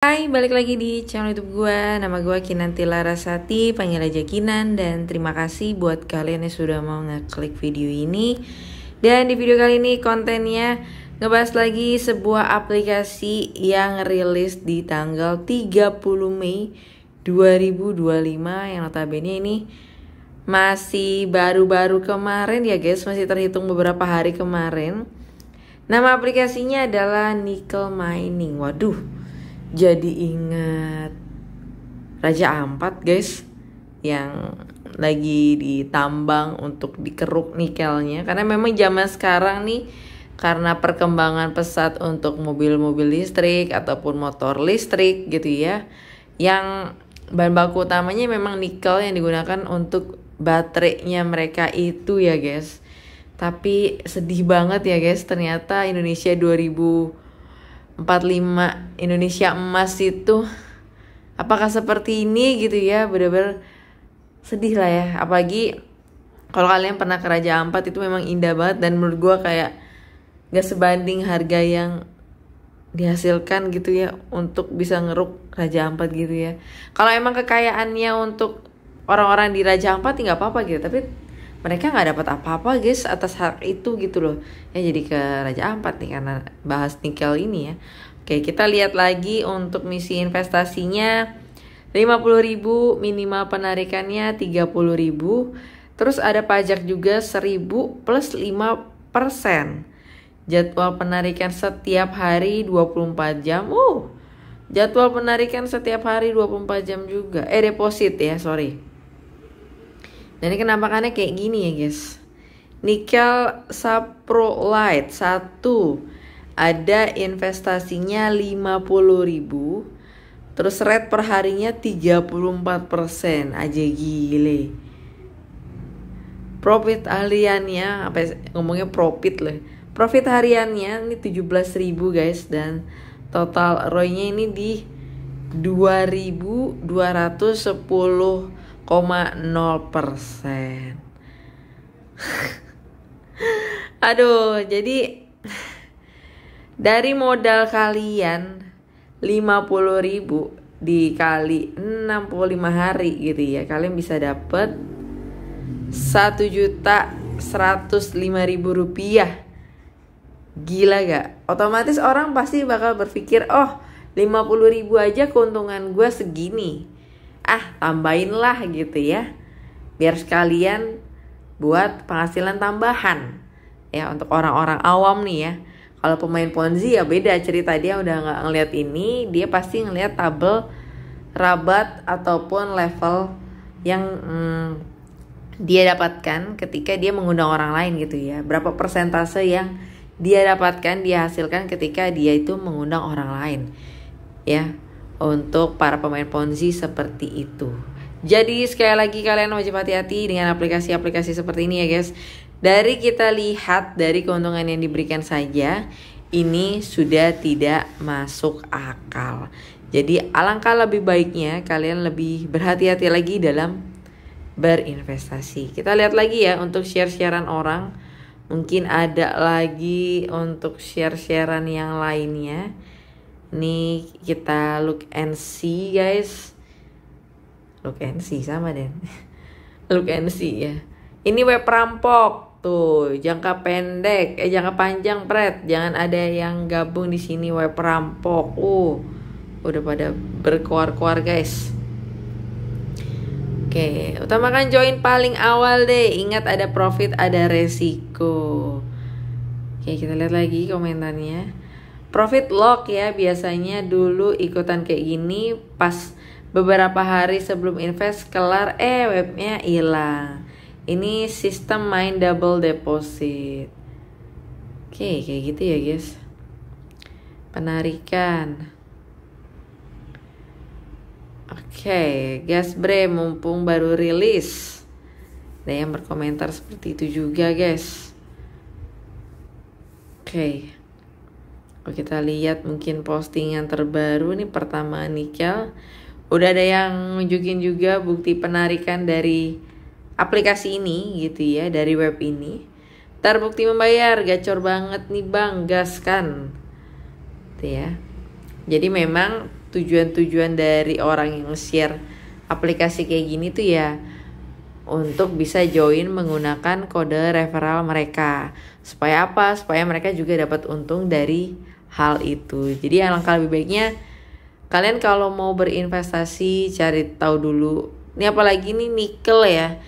Hai, balik lagi di channel YouTube gue. Nama gue Kinanti Larasati, panggil aja Kinan. Dan terima kasih buat kalian yang sudah mau ngeklik video ini. Dan di video kali ini kontennya ngebahas lagi sebuah aplikasi yang rilis di tanggal 30 Mei 2025. Yang notabene ini masih baru-baru kemarin ya guys, masih terhitung beberapa hari kemarin. Nama aplikasinya adalah Nickel Mining. Waduh, jadi ingat Raja Ampat guys, yang lagi ditambang untuk dikeruk nikelnya. Karena memang zaman sekarang nih, karena perkembangan pesat untuk mobil-mobil listrik ataupun motor listrik gitu ya, yang bahan baku utamanya memang nikel yang digunakan untuk baterainya mereka itu ya guys. Tapi sedih banget ya guys, ternyata Indonesia 2045, Indonesia emas itu apakah seperti ini gitu ya. Bener-bener sedih lah ya. Apalagi kalau kalian pernah ke Raja Ampat, itu memang indah banget. Dan menurut gue kayak gak sebanding harga yang dihasilkan gitu ya untuk bisa ngeruk Raja Ampat gitu ya. Kalau emang kekayaannya untuk orang-orang di Raja Ampat ya gak apa-apa gitu, tapi mereka nggak dapat apa-apa guys atas hak itu gitu loh ya. Jadi ke Raja Ampat nih karena bahas nikel ini ya. Oke, kita lihat lagi untuk misi investasinya 50.000, minimal penarikannya 30.000. Terus ada pajak juga 1.000 plus 5%. Jadwal penarikan setiap hari 24 jam. Jadwal penarikan setiap hari 24 jam juga. Deposit ya, sorry. Dan ini kenampakannya kayak gini ya guys. Nikel saprolite 1 ada investasinya 50.000. Terus rate per harinya 34% aja, gile. Profit hariannya, ngomongnya profit loh. Profit hariannya ini 17.000 guys. Dan total ROI-nya ini di 2.210,0%. Aduh, jadi dari modal kalian 50.000 dikali 65 hari gitu ya, kalian bisa dapet 1.105.000 rupiah. Gila gak? Otomatis orang pasti bakal berpikir, 50.000 aja keuntungan gue segini, tambahin lah gitu ya, biar sekalian buat penghasilan tambahan ya untuk orang-orang awam nih ya. Kalau pemain Ponzi ya beda cerita, dia udah nggak ngeliat ini, dia pasti ngeliat tabel rabat ataupun level yang dia dapatkan ketika dia mengundang orang lain gitu ya. Berapa persentase yang dia dapatkan, dia hasilkan ketika dia itu mengundang orang lain ya. Untuk para pemain Ponzi seperti itu. Jadi sekali lagi kalian wajib hati-hati dengan aplikasi-aplikasi seperti ini ya guys. Dari kita lihat dari keuntungan yang diberikan saja, ini sudah tidak masuk akal. Jadi alangkah lebih baiknya kalian lebih berhati-hati lagi dalam berinvestasi. Kita lihat lagi ya untuk share-sharean orang. Mungkin ada lagi untuk share-sharean yang lainnya. Nih kita look and see guys. Look and see sama deh. Look and see ya. Ini web rampok tuh, jangka pendek, jangka panjang pret. Jangan ada yang gabung di sini web rampok. Udah pada berkoar-koar guys. Oke, utamakan join paling awal deh. Ingat ada profit, ada resiko. Oke, kita lihat lagi komentarnya. Profit lock ya, biasanya dulu ikutan kayak gini, pas beberapa hari sebelum invest kelar webnya hilang. Ini sistem main double deposit. Oke, kayak gitu ya guys. Penarikan. Oke, gas bre mumpung baru rilis. Ada yang berkomentar seperti itu juga guys. Oke. Kalau kita lihat mungkin postingan terbaru nih, pertama nikel. Udah ada yang nunjukin juga bukti penarikan dari aplikasi ini gitu ya, dari web ini. Terbukti membayar, gacor banget nih bang, gas kan. Gitu ya. Jadi memang tujuan-tujuan dari orang yang share aplikasi kayak gini tuh ya untuk bisa join menggunakan kode referral mereka. Supaya apa? Supaya mereka juga dapat untung dari hal itu. Jadi alangkah lebih baiknya kalian kalau mau berinvestasi cari tahu dulu. Ini apalagi nih nikel ya.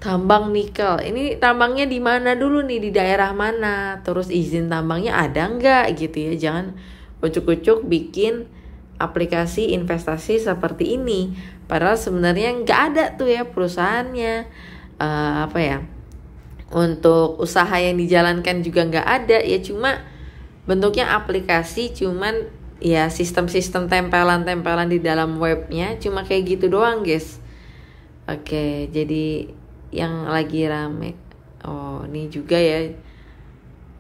Tambang nikel. Ini tambangnya di mana dulu nih, di daerah mana? Terus izin tambangnya ada nggak gitu ya. Jangan ucuk-ucuk bikin aplikasi investasi seperti ini. Padahal sebenarnya nggak ada tuh ya perusahaannya. Untuk usaha yang dijalankan juga nggak ada ya, cuma bentuknya aplikasi, cuman ya sistem-sistem tempelan-tempelan di dalam webnya cuma kayak gitu doang guys. Oke, jadi yang lagi rame, oh ini juga ya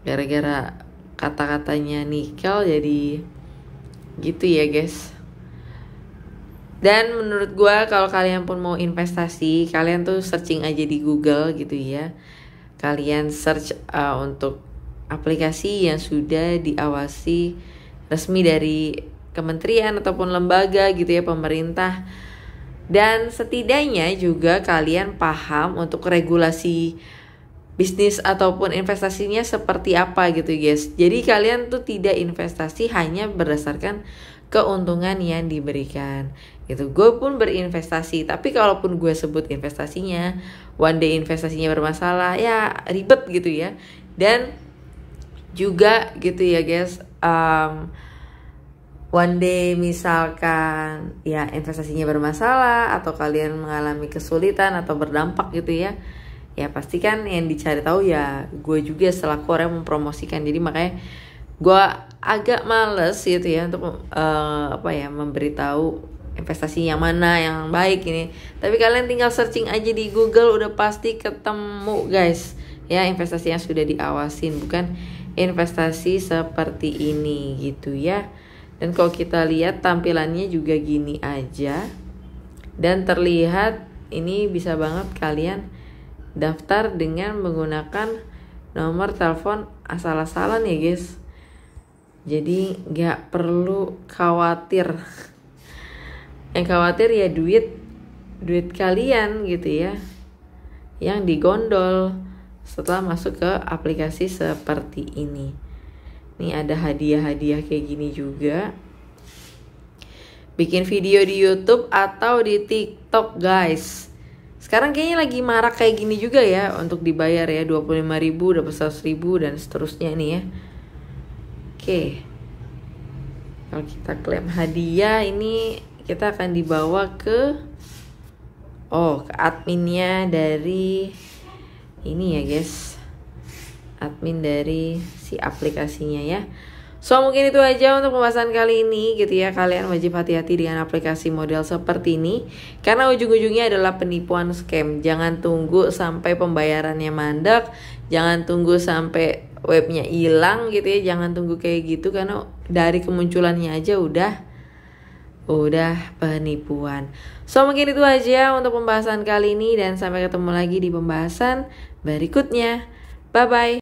gara-gara kata-katanya nikel jadi gitu ya guys. Dan menurut gue kalau kalian pun mau investasi, kalian tuh searching aja di Google gitu ya. Kalian search untuk aplikasi yang sudah diawasi resmi dari kementerian ataupun lembaga gitu ya, pemerintah. Dan setidaknya juga kalian paham untuk regulasi bisnis ataupun investasinya seperti apa gitu guys. Jadi kalian tuh tidak investasi hanya berdasarkan keuntungan yang diberikan gitu. Gue pun berinvestasi, tapi kalaupun gue sebut investasinya, one day investasinya bermasalah, ya ribet gitu ya. Dan juga gitu ya guys, one day misalkan ya investasinya bermasalah atau kalian mengalami kesulitan atau berdampak gitu ya, ya pasti kan yang dicari tahu ya gue juga selaku orang yang mempromosikan. Jadi makanya gue agak males gitu ya untuk memberitahu investasi yang mana yang baik ini. Tapi kalian tinggal searching aja di Google udah pasti ketemu guys ya, investasi yang sudah diawasin, bukan investasi seperti ini gitu ya. Dan kalau kita lihat tampilannya juga gini aja. Dan terlihat ini bisa banget kalian daftar dengan menggunakan nomor telepon asal-asalan ya guys. Jadi gak perlu khawatir. Yang khawatir ya duit kalian gitu ya, yang digondol setelah masuk ke aplikasi seperti ini. Nih ada hadiah-hadiah kayak gini juga. Bikin video di YouTube atau di TikTok guys. Sekarang kayaknya lagi marak kayak gini juga ya, untuk dibayar ya 25.000 dapat 100.000 dan seterusnya nih ya. Oke. Kalau kita klaim hadiah ini kita akan dibawa ke adminnya dari ini ya guys. Admin dari si aplikasinya ya. So mungkin itu aja untuk pembahasan kali ini gitu ya. Kalian wajib hati-hati dengan aplikasi model seperti ini, karena ujung-ujungnya adalah penipuan scam. Jangan tunggu sampai pembayarannya mandek, jangan tunggu sampai webnya hilang gitu ya. Jangan tunggu kayak gitu, karena dari kemunculannya aja udah penipuan. So mungkin itu aja untuk pembahasan kali ini, dan sampai ketemu lagi di pembahasan berikutnya. Bye bye.